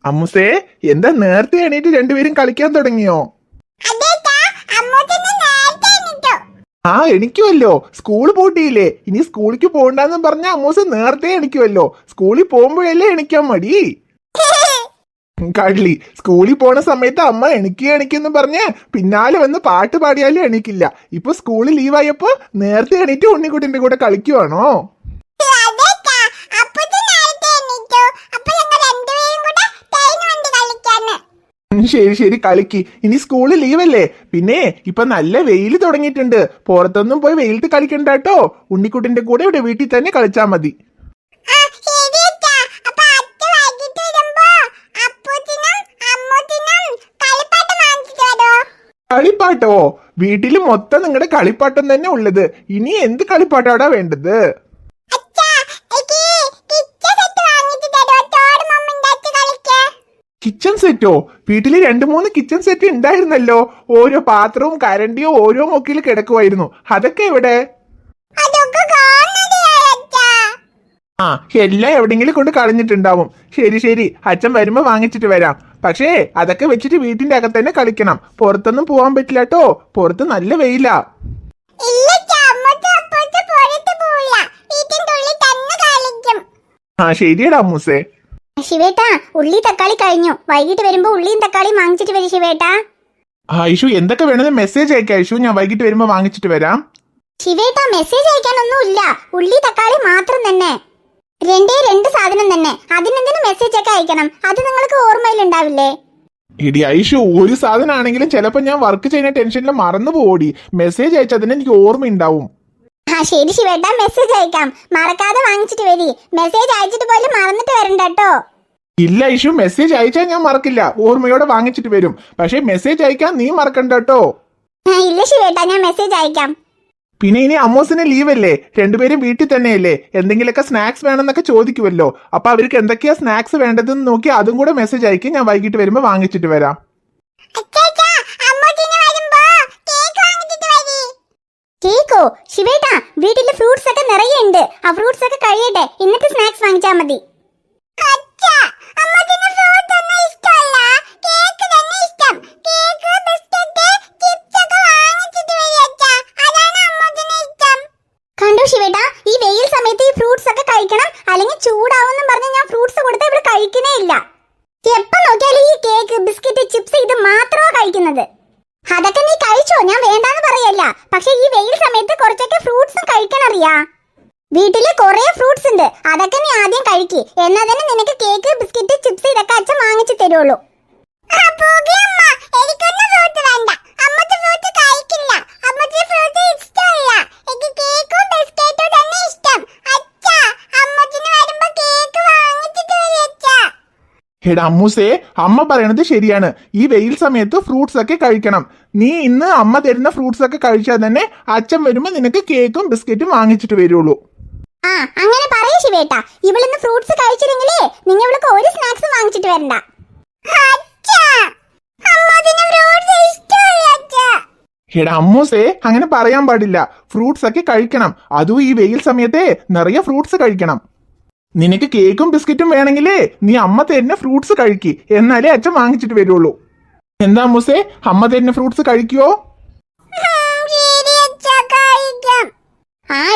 അമ്മുസേ, എന്താ നേരത്തെ എണീറ്റ് രണ്ടുപേരും കളിക്കാൻ തുടങ്ങിയോ? എണിക്കുമല്ലോ. സ്കൂള് പൂട്ടിയില്ലേ, ഇനി സ്കൂളിലേക്ക് പോകണ്ടെന്ന് പറഞ്ഞ അമ്മൂസ് നേരത്തെ എണിക്കുമല്ലോ. സ്കൂളിൽ പോകുമ്പോഴല്ലേ എണിക്കാൻ മടി. കള്ളി, സ്കൂളിൽ പോണ സമയത്ത് അമ്മ എണിക്കെന്ന് പറഞ്ഞ് പിന്നാലെ വന്ന് പാട്ട് പാടിയാലും എണിക്കില്ല. ഇപ്പൊ സ്കൂളിൽ ലീവായപ്പോ നേരത്തെ എണീറ്റ് ഉണ്ണിക്കുട്ടിന്റെ കൂടെ കളിക്കുവാണോ? ശരി ശരി, കളിക്ക്. ഇനി സ്കൂള് ലീവല്ലേ. പിന്നെ ഇപ്പൊ നല്ല വെയിൽ തുടങ്ങിയിട്ടുണ്ട്. പുറത്തൊന്നും പോയി വെയിലത്ത് കളിക്കണ്ട കേട്ടോ. ഉണ്ണിക്കുട്ടിന്റെ കൂടെ ഇവിടെ വീട്ടിൽ തന്നെ കളിച്ചാ മതി. കളിപ്പാട്ടോ? വീട്ടില് മൊത്തം നിങ്ങളുടെ കളിപ്പാട്ടം തന്നെ ഉള്ളത്. ഇനി എന്ത് കളിപ്പാട്ടാടാ വേണ്ടത്? കിച്ചൺ സെറ്റോ? വീട്ടില് 2-3 കിച്ചൺ സെറ്റ് ഉണ്ടായിരുന്നല്ലോ. ഓരോ പാത്രവും കരണ്ടിയോ ഓരോ മൊക്കിൽ കിടക്കുമായിരുന്നു. അതൊക്കെ എവിടെ? എല്ലാം എവിടെങ്കിലും കൊണ്ട് കളഞ്ഞിട്ടുണ്ടാവും. ശരി ശരി, അച്ഛൻ വരുമ്പോ വാങ്ങിച്ചിട്ട് വരാം. പക്ഷേ അതൊക്കെ വെച്ചിട്ട് വീട്ടിന്റെ അകത്ത് തന്നെ കളിക്കണം. പുറത്തൊന്നും പോവാൻ പറ്റില്ല കേട്ടോ. പുറത്ത് നല്ല വെയിലാ. ശരിയടാ അമ്മൂസേ. ശിവേട്ടാ, ഉള്ളി തക്കാളി കഴിഞ്ഞു. വൈകിട്ട് വരുമ്പോ ഉള്ളിയും തക്കാളിയും വാങ്ങിച്ചിട്ട് വരും ശിവേട്ടാ. ഐഷു, എന്തൊക്കെ വേണമെന്ന് മെസ്സേജ് അയക്കാം ഐഷു. ഞാൻ വൈകിട്ട് വരുമ്പോ വാങ്ങിച്ചിട്ട് വരാം. ശിവേട്ടാ, മെസ്സേജ് അയക്കാനൊന്നുമില്ല. ഉള്ളി തക്കാളി മാത്രം തന്നെ. രണ്ട് സാധനം തന്നെ. അതിനെന്തിനു മെസ്സേജ് ഒക്കെ അയക്കണം? അത് നിങ്ങൾക്ക് ഓർമ്മയിലുണ്ടാവില്ലേ? ഇടി ഐഷു, ഒരു സാധനം ആണെങ്കിലും ചിലപ്പോ ഞാൻ വർക്ക് ചെയ്യുന്ന ടെൻഷനിൽ മറന്നു പോടി. മെസ്സേജ് അയച്ചതിന് എനിക്ക് ഓർമ്മയുണ്ടാവും. ശരി ശിവേട്ടാ, മെസ്സേജ് അയക്കാം. മറക്കാതെ വാങ്ങിച്ചിട്ട് വരി. മെസ്സേജ് അയച്ചിട്ട് പോലും മറന്നിട്ട് വരണ്ട കേട്ടോ. ഇല്ല ഐഷു, മെസ്സേജ് അയച്ചാൽ ഞാൻ മറക്കില്ല. ഓർമ്മയോടെ വാങ്ങിച്ചിട്ട് വരും. പക്ഷെ മെസ്സേജ് അയക്കാൻ നീ മറക്കണ്ട കേട്ടോ. ഇല്ല ശിവേട്ടാ, ഞാൻ മെസ്സേജ് അയക്കാം. പിന്നെ ഇനി അമ്മൂസിന് ലീവല്ലേ? രണ്ടുപേരും വീട്ടിൽ തന്നെയല്ലേ? എന്തെങ്കിലുമൊക്കെ സ്നാക്സ് വേണമെന്നൊക്കെ ചോദിക്കുമല്ലോ. അപ്പൊ അവർക്ക് എന്തൊക്കെയാ സ്നാക്സ് വേണ്ടതെന്ന് നോക്കി അതും കൂടെ മെസ്സേജ് അയക്കും. ഞാൻ വൈകിട്ട് വരുമ്പോ വാങ്ങിച്ചിട്ട് വരാം. കേക്കോ? ശിവേട്ടാ, വീട്ടില് ഫ്രൂട്ട്സ് ഒക്കെ നിറയെ ഉണ്ട്. ആ ഫ്രൂട്ട്സ് ഒക്കെ കഴിയട്ടെ, എന്നിട്ട് സ്നാക്സ് വാങ്ങിച്ചാ മതി. കണ്ടോ ശിവേട്ടാ, ഈ വെയിൽ സമയത്ത് ഈ ഫ്രൂട്ട്സ് ഒക്കെ കഴിക്കണം, അല്ലെങ്കിൽ ചൂടാവും പറഞ്ഞ് ഞാൻ ഫ്രൂട്ട്സ് കൊടുത്താൽ ഇവിടെ കഴിക്കുന്നേ ഇല്ല. എപ്പം നോക്കിയാലും ഈ കേക്ക്, ബിസ്ക്കറ്റ്, ചിപ്സ് ഇത് മാത്രമാ കഴിക്കുന്നത്. അതൊക്കെ നീ കഴിച്ചോ, ഞാൻ വേണ്ടാന്ന് പറയല്ല. പക്ഷെ ഈ വെയിൽ സമയത്ത് കുറച്ചൊക്കെ ഫ്രൂട്ട്സും കഴിക്കണറിയാ. വീട്ടില് കുറെ ഫ്രൂട്ട്സ് ഉണ്ട്. അതൊക്കെ നീ ആദ്യം കഴിക്ക്. എന്നാ തന്നെ നിനക്ക് കേക്ക്, ബിസ്ക്കറ്റ്, ചിപ്സ് ഇതൊക്കെ അച്ഛൻ വാങ്ങിച്ചു തരുള്ളൂ. എടാ അമ്മൂസേ, അമ്മ പറയണത് ശരിയാണ്. ഈ വെയിൽ സമയത്ത് ഫ്രൂട്ട്സ് ഒക്കെ കഴിക്കണം. നീ ഇന്ന് അമ്മ തരുന്ന ഫ്രൂട്ട്സ് ഒക്കെ കഴിച്ചാൽ തന്നെ അച്ഛൻ വരുമ്പോ നിനക്ക് കേക്കും ബിസ്ക്കറ്റും വാങ്ങിച്ചിട്ട് വരുള്ളൂ. അങ്ങനെ പറയൂ ശിവേട്ടാ. ഇവളിന്ന് ഫ്രൂട്ട്സ് കഴിച്ചില്ലെങ്കിലേ നിങ്ങൾ ഇവൾക്ക് ഒരു സ്നാക്സും വാങ്ങിച്ചിട്ട് വരണ്ട. എടാ അമ്മൂസേ, അങ്ങനെ പറയാൻ പാടില്ല. ഫ്രൂട്ട്സ് ഒക്കെ കഴിക്കണം. അതും ഈ വെയിൽ സമയത്തെ നിറയെ ഫ്രൂട്ട്സ് കഴിക്കണം. നിനക്ക് കേക്കും ബിസ്ക്കറ്റും വേണമെങ്കിലേ നീ അമ്മ തരുന്ന ഫ്രൂട്ട്സ് കഴിക്ക്. എന്നാലേ അച്ഛൻ വാങ്ങിച്ചിട്ട് വരുള്ളൂ. എന്താ അമ്മൂസേ, അമ്മ തരുന്ന ഫ്രൂട്ട്സ് കഴിക്കുവോ?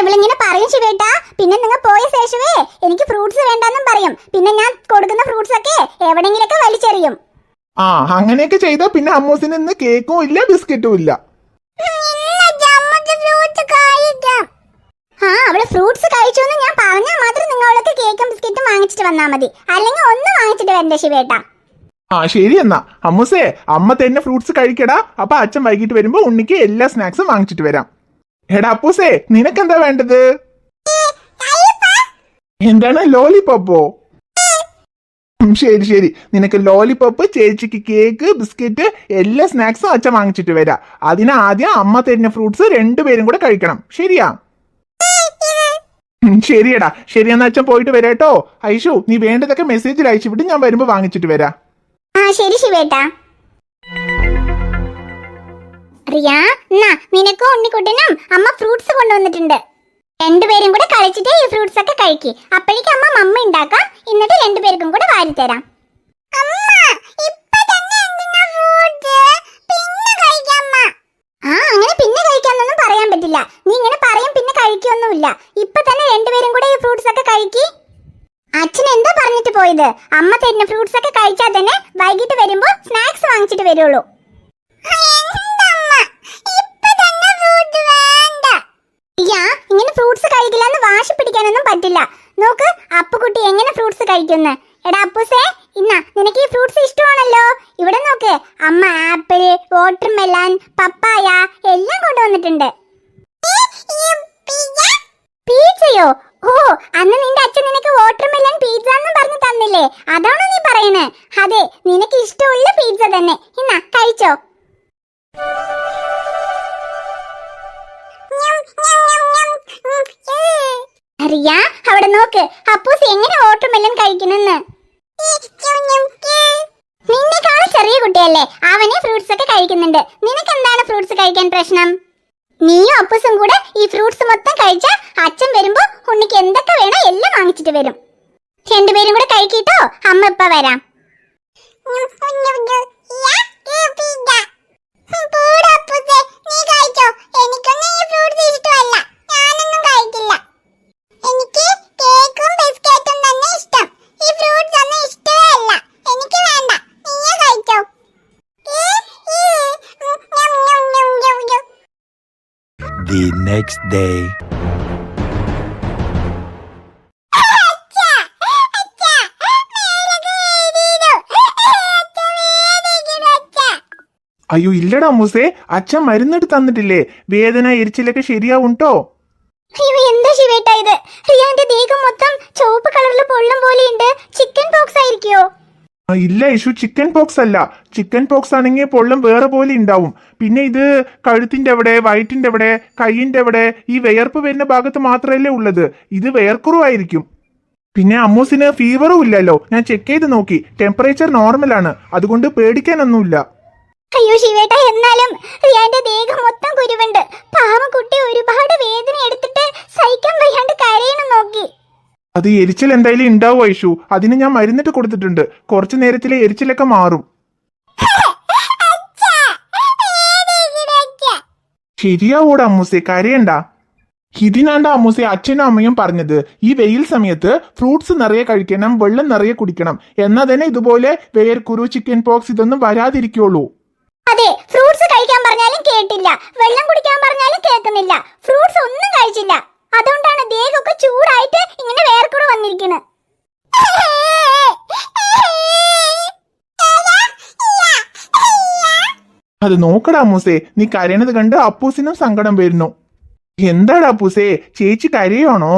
ഇവളിങ്ങനെ പറയും ശിവേട്ടാ. പിന്നെ നിങ്ങൾ പോയ ശേഷമേ എനിക്ക് ഫ്രൂട്ട്സ് വേണ്ടെന്നും പറയും. പിന്നെ ഞാൻ കൊടുക്കുന്ന ഫ്രൂട്ട്സ് ഒക്കെ എവിടെങ്കിലൊക്കെ വലിച്ചെറിയും. അങ്ങനെയൊക്കെ ചെയ്താ പിന്നെ അമ്മൂസിന് ഇന്ന് കേക്കും ഇല്ല ബിസ്ക്കറ്റും ഇല്ല. അവള് ഫ്രൂട്ട്സ് കഴിച്ചു എന്ന് ഞാൻ പറഞ്ഞാൽ മാത്രം നിങ്ങൾ അവൾക്ക് കേക്കും ബിസ്ക്കറ്റും വാങ്ങിച്ചിട്ട് വന്നാ മതി. അല്ലെങ്കിൽ ഒന്നും വാങ്ങിച്ചിട്ട് വരണ്ട ശിവേട്ടാ. ശരി എന്നാ അമ്മൂസേ, അമ്മ തന്നെ ഫ്രൂട്ട്സ് കഴിക്കടാ. അപ്പൊ അച്ഛൻ വൈകിട്ട് വരുമ്പോ ഉണ്ണിക്ക് എല്ലാ സ്നാക്സും വാങ്ങിച്ചിട്ട് വരാം. എടാ അപ്പൂസേ, നിനക്കെന്താ വേണ്ടത്? എന്താണ്, ലോലിപോപ്പോ? ശരി ശരി, നിനക്ക് ലോലിപോപ്പ്, ചേച്ചിക്ക് കേക്ക്, ബിസ്ക്കറ്റ്, എല്ലാ സ്നാക്സും അച്ഛൻ വാങ്ങിച്ചിട്ട് വരാം. അതിനാദ്യം അമ്മ തരുന്ന ഫ്രൂട്ട്സ് രണ്ടുപേരും കൂടെ കഴിക്കണം. ശരിയാ? ശരിയടാ. ശരിയെന്നാ അച്ഛൻ പോയിട്ട് വരാട്ടോ. ഐഷു, നീ വേണ്ടതൊക്കെ മെസ്സേജിൽ അയച്ചു വിട്ട് ഞാൻ വരുമ്പോ വാങ്ങിച്ചിട്ട് വരാം. ശരി ശിവേട്ടാ. റിയാ, നിനക്കും ഉണ്ണിക്കുട്ടനും അമ്മ ഫ്രൂട്ട്സ് കൊണ്ടുവന്നിട്ടുണ്ട്. രണ്ടുപേരും കൂടെ കഴിച്ചിട്ട് ഈ ഫ്രൂട്ട്സ് ഒക്കെ കഴിക്ക്. അപ്പോഴേക്കും അമ്മ ഉണ്ടാക്കാം. എന്നിട്ട് രണ്ടുപേർക്കും കൂടെ വാരി തരാം. കഴിക്കത്തില്ല. നീ ഇങ്ങനെ പറയും പിന്നെ കഴിക്കൊന്നുമില്ല. ഇപ്പൊ തന്നെ രണ്ടുപേരും കൂടെ ഈ ഫ്രൂട്ട്സ് ഒക്കെ കഴിക്കി. അച്ഛൻ എന്താ പറഞ്ഞിട്ട് പോയത്? അമ്മ തരുന്ന ഫ്രൂട്ട്സ് ഒക്കെ കഴിച്ചാൽ തന്നെ വൈകിട്ട് വരുമ്പോ സ്നാക്സ് വാങ്ങിച്ചിട്ട് വരുള്ളൂ. ഇങ്ങനെ ഫ്രൂട്ട്സ് കഴിക്കില്ലെന്ന് വാശി പിടിക്കാനൊന്നും പറ്റില്ല. നോക്ക് അപ്പുകുട്ടി എങ്ങനെ ഫ്രൂട്ട്സ് കഴിക്കുന്നു. എടാ അപ്പൂസേ, ഇന്നാ നിനക്ക് ഈ ഫ്രൂട്ട്സ് ഇഷ്ടമാണല്ലോ. ഇവിടെ നോക്ക്, അമ്മ ആപ്പിൾ, വാട്ടർമെലൺ, പപ്പായ എല്ലാം കൊണ്ടുവന്നിട്ടുണ്ട്. പിസ്സയോ? ഓ, അന്ന് നിന്റെ അച്ഛൻ നിനക്ക് വാട്ടർമെലൺ പിസ്സ എന്ന് പറഞ്ഞു തന്നില്ലേ? അതാണോ നീ പറയണേ? അതെ, നിനക്ക് ഇഷ്ടമുള്ള പിസ്സ തന്നെ. ഇന്നാ കഴിച്ചോ. അറിയാ, അവിടെ നോക്ക് അപ്പൂസ് എങ്ങനെ വാട്ടർമെലൺ കഴിക്കുന്നെന്ന്. നിന്നെക്കാളും ചെറിയ കുട്ടിയല്ലേ, അവനെ ഫ്രൂട്ട്സ് ഒക്കെ കഴിക്കുന്നുണ്ട്. നിനക്ക് എന്താണ് ഫ്രൂട്ട്സ് കഴിക്കാൻ പ്രശ്നം? നീയും അപ്പൂസും കൂടെ ഈ ഫ്രൂട്ട്സ് മൊത്തം കഴിച്ചാ അച്ഛൻ വരുമ്പോ ഉണ്ണിക്ക് എന്തൊക്കെ വേണോ എല്ലാം വാങ്ങിച്ചിട്ട് വരും. രണ്ടുപേരും കൂടെ കഴിക്കിട്ടോ, അമ്മ ഇപ്പൊ വരാം. The next day. അയ്യോ ഇല്ലടാ അമ്മൂസേ, അച്ഛൻ മരുന്നെടുത്ത് തന്നിട്ടില്ലേ? വേദന എരിച്ചിലൊക്കെ ശരിയാവുണ്ടോ? അയ്യോ എന്താ ശിവേട്ടാ ഇത്? റിയാന്റെ ദേഹം മൊത്തം ചുവപ്പ് കളറിൽ പൊള്ളും പോലെയുണ്ട്. ചിക്കൻ പോക്സ് ആയിരിക്കോ? ഇല്ല യേശു, ചിക്കൻ പോക്സ് അല്ല. ചിക്കൻ പോക്സ് ആണെങ്കിൽ പൊള്ളം വേറെ പോലെ ഉണ്ടാവും. പിന്നെ ഇത് കഴുത്തിന്റെ അവിടെ, വയറ്റിന്റെ അവിടെ, കൈയിന്റെ അവിടെ, ഈ വിയർപ്പ് വരുന്ന ഭാഗത്ത് മാത്രമല്ലേ ഉള്ളത്. ഇത് വിയർക്കുറവായിരിക്കും. പിന്നെ അമ്മൂസിന് ഫീവറും ഇല്ലല്ലോ. ഞാൻ ചെക്ക് ചെയ്ത് നോക്കി, ടെമ്പറേച്ചർ നോർമലാണ്. അതുകൊണ്ട് പേടിക്കാനൊന്നുമില്ല. അയ്യോ ശിവേട്ടാ, എന്നാലും റിയാന്റെ ദേഹം മൊത്തം കുരുവുണ്ട്. പാവം കുട്ടി ഒരുപാട് വേദന എടുത്തിട്ട് സഹിക്കാൻ വയ്യാണ്ട് കരയണം നോക്കി. അത് എരിച്ചിൽ എന്തായാലും ഉണ്ടാവും ഐഷു. അതിന് ഞാൻ മരുന്നിട്ട് കൊടുത്തിട്ടുണ്ട്. കുറച്ചു നേരത്തിലെ എരിച്ചിലൊക്കെ മാറും. ശരിയാവൂടാ അമ്മൂസേ, കരയണ്ട. ഇതിനാണ്ട അമ്മൂസേ അച്ഛനും അമ്മയും പറഞ്ഞത്, ഈ വെയിൽ സമയത്ത് ഫ്രൂട്ട്സ് നിറയെ കഴിക്കണം, വെള്ളം നിറയെ കുടിക്കണം. എന്നാൽ തന്നെ ഇതുപോലെ വേർക്കുരു, ചിക്കൻ പോക്സ് ഇതൊന്നും വരാതിരിക്കുള്ളൂ. അതെ, ഫ്രൂട്ട്സ് കഴിക്കാൻ പറഞ്ഞാലും കേട്ടില്ല, വെള്ളം കുടിക്കാൻ പറഞ്ഞാലും കേൾക്കുന്നില്ല. ഫ്രൂട്ട്സ് ഒന്നും കഴിച്ചില്ല. അതുകൊണ്ടാണ് ദേഹമൊക്കെ ചൂടായിട്ട് ഇങ്ങനെ വേർക്കുറ വന്നിരിക്കുന്നത്. അത് നോക്കടാ അമ്മൂസേ, നീ കരയണത് കണ്ട് അപ്പൂസിനും സങ്കടം വരുന്നു. എന്താടാ അപ്പൂസേ, ചേച്ചി കരയാണോ?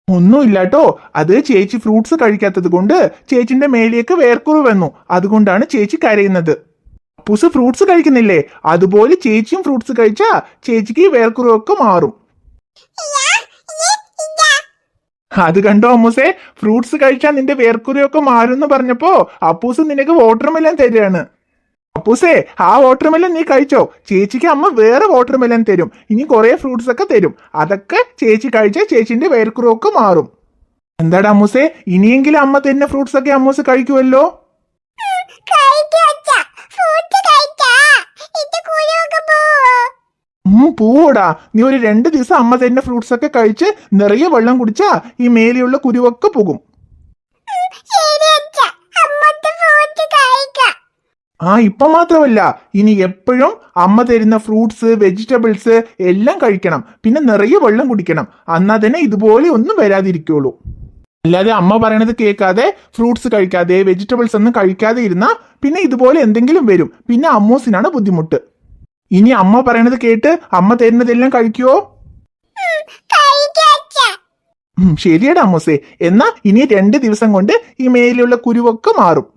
ഒന്നുമില്ലാട്ടോ, അത് ചേച്ചി ഫ്രൂട്ട്സ് കഴിക്കാത്തത് കൊണ്ട് ചേച്ചിന്റെ മേലേക്ക് വേർക്കുറവ് വന്നു. അതുകൊണ്ടാണ് ചേച്ചി കരയുന്നത്. അപ്പൂസ് ഫ്രൂട്ട്സ് കഴിക്കുന്നില്ലേ, അതുപോലെ ചേച്ചിയും ഫ്രൂട്ട്സ് കഴിച്ചാ ചേച്ചിക്ക് വേർക്കുറവൊക്കെ മാറും. അത് കണ്ടോ അമ്മൂസേ, ഫ്രൂട്ട്സ് കഴിച്ചാൽ നിന്റെ വേർക്കുറയൊക്കെ മാറും എന്ന് പറഞ്ഞപ്പോ അപ്പൂസ് നിനക്ക് വാട്ടർമെലൻ തരികയാണ്. അപ്പൂസേ, ആ വാട്ടർമെലൻ നീ കഴിച്ചോ? ചേച്ചിക്ക് അമ്മ വേറെ വാട്ടർമെലൻ തരും. ഇനി കുറെ ഫ്രൂട്ട്സ് ഒക്കെ തരും. അതൊക്കെ ചേച്ചി കഴിച്ചാൽ ചേച്ചിന്റെ വേർക്കുറവൊക്കെ മാറും. എന്താടാ അമ്മൂസേ, ഇനിയെങ്കിലും അമ്മ തരുന്ന ഫ്രൂട്ട്സ് ഒക്കെ അമ്മൂസ് കഴിക്കുമല്ലോ? പോടാ, നീ ഒരു 2 ദിവസം അമ്മ തരുന്ന ഫ്രൂട്ട്സ് ഒക്കെ കഴിച്ച് നിറയെ വെള്ളം കുടിച്ചാ ഈ മേലെയുള്ള കുരുവൊക്കെ പോകും. ഇപ്പൊ മാത്രമല്ല, ഇനി എപ്പോഴും അമ്മ തരുന്ന ഫ്രൂട്ട്സ്, വെജിറ്റബിൾസ് എല്ലാം കഴിക്കണം. പിന്നെ നിറയെ വെള്ളം കുടിക്കണം. എന്നാ തന്നെ ഇതുപോലെ ഒന്നും വരാതിരിക്കുള്ളൂ. അല്ലാതെ അമ്മ പറയണത് കേൾക്കാതെ ഫ്രൂട്ട്സ് കഴിക്കാതെ വെജിറ്റബിൾസ് ഒന്നും കഴിക്കാതെ ഇരുന്നാ പിന്നെ ഇതുപോലെ എന്തെങ്കിലും വരും. പിന്നെ അമ്മൂസിനാണ് ബുദ്ധിമുട്ട്. ഇനി അമ്മ പറയണത് കേട്ട് അമ്മ തരുന്നതെല്ലാം കഴിക്കുവോ? ശരിയടാ അമ്മൂസേ. എന്നാ ഇനി 2 ദിവസം കൊണ്ട് ഈ മേലുള്ള കുരുവൊക്കെ മാറും.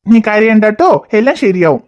നീ കരയണ്ടട്ടോ, എല്ലാം ശരിയാവും.